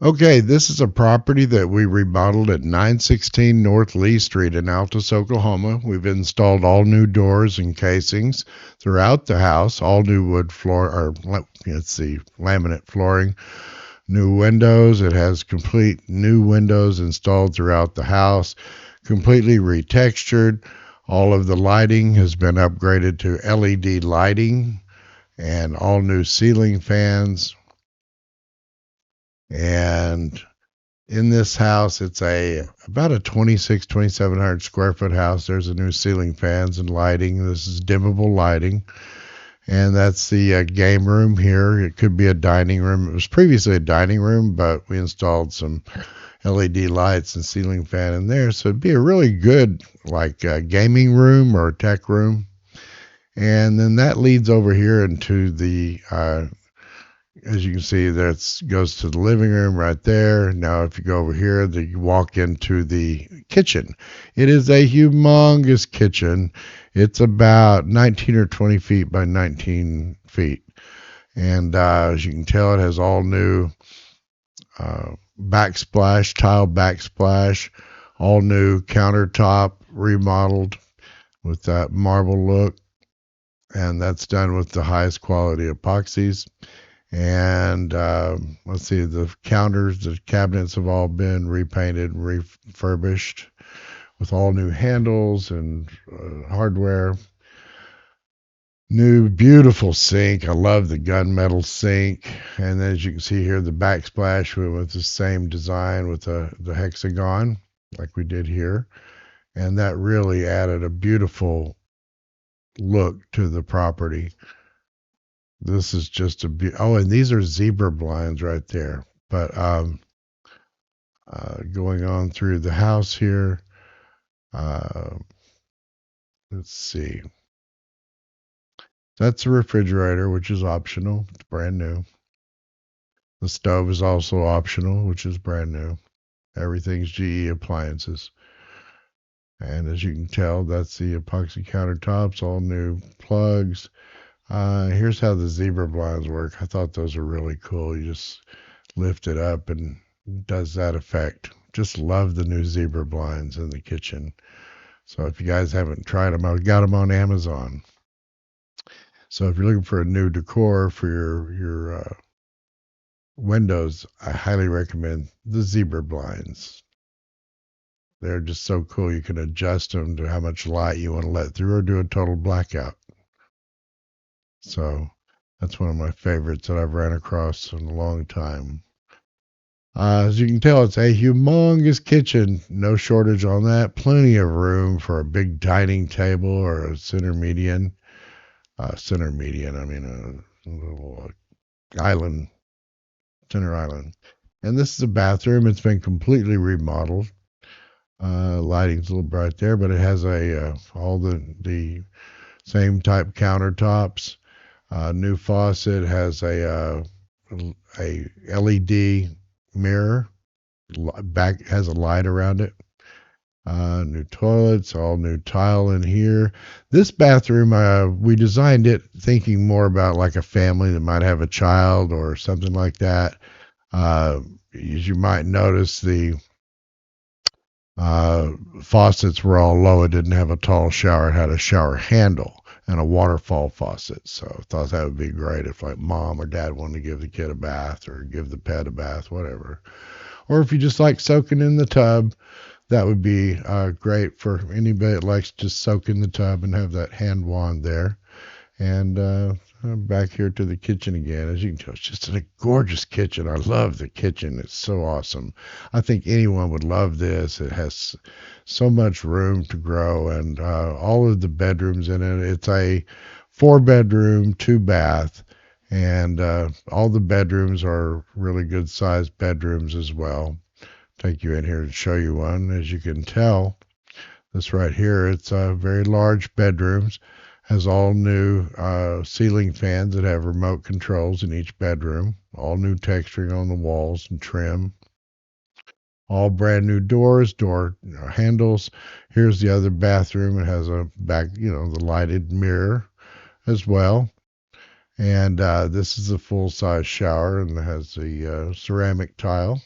Okay, this is a property that we remodeled at 916 North Lee Street in Altus, Oklahoma. We've installed all new doors and casings throughout the house, all new wood floor, or let's see, laminate flooring, new windows. It has complete new windows installed throughout the house, completely retextured. All of the lighting has been upgraded to LED lighting and all new ceiling fans. And in this house, it's about a 2700 square foot house. There's a new ceiling fans and lighting. This is dimmable lighting, and that's the game room here. It could be a dining room. It was previously a dining room, but we installed some LED lights and ceiling fan in there, so it'd be a really good like gaming room or tech room. And then that leads over here into the as you can see, that goes to the living room right there. Now, if you go over here, you walk into the kitchen. It is a humongous kitchen. It's about 19 or 20 feet by 19 feet. And as you can tell, it has all new backsplash, tile backsplash, all new countertop, remodeled with that marble look. And that's done with the highest quality epoxies. And let's see, the counters, the cabinets have all been repainted, refurbished with all new handles and hardware. New beautiful sink. I love the gunmetal sink. And then as you can see here, the backsplash went with the same design with the hexagon like we did here. And that really added a beautiful look to the property. This is just oh, and these are zebra blinds right there. But going on through the house here, uh, let's see. That's a refrigerator, which is optional. It's brand new. The stove is also optional, which is brand new. Everything's GE appliances. And as you can tell, that's the epoxy countertops, all new plugs. Here's how the zebra blinds work. I thought those were really cool. You just lift it up and it does that effect. Just love the new zebra blinds in the kitchen. So if you guys haven't tried them, I've got them on Amazon. So if you're looking for a new decor for your windows, I highly recommend the zebra blinds. They're just so cool. You can adjust them to how much light you want to let through or do a total blackout. So that's one of my favorites that I've ran across in a long time. As you can tell, it's a humongous kitchen. No shortage on that. Plenty of room for a big dining table or a center median. I mean a little island, center island. And this is a bathroom. It's been completely remodeled. Lighting's a little bright there, but it has all the same type countertops. New faucet has a LED mirror. Back has a light around it. New toilets, all new tile in here. This bathroom, we designed it thinking more about like a family that might have a child or something like that. As you might notice, the faucets were all low. It didn't have a tall shower. It had a shower handle and a waterfall faucet. So I thought that would be great if like mom or dad wanted to give the kid a bath or give the pet a bath, whatever. Or if you just like soaking in the tub, that would be great for anybody that likes to soak in the tub and have that hand wand there. And back here to the kitchen again. As you can tell, it's just a gorgeous kitchen. I love the kitchen. It's so awesome. I think anyone would love this. It has so much room to grow and all of the bedrooms in it. It's a 4-bedroom, 2-bath, and all the bedrooms are really good sized bedrooms as well. Take you in here and show you one. As you can tell, this right here, it's very large bedrooms. Has all new ceiling fans that have remote controls in each bedroom. All new texturing on the walls and trim. All brand new doors, door handles. Here's the other bathroom. It has a back, the lighted mirror as well. And this is a full-size shower and it has the ceramic tile.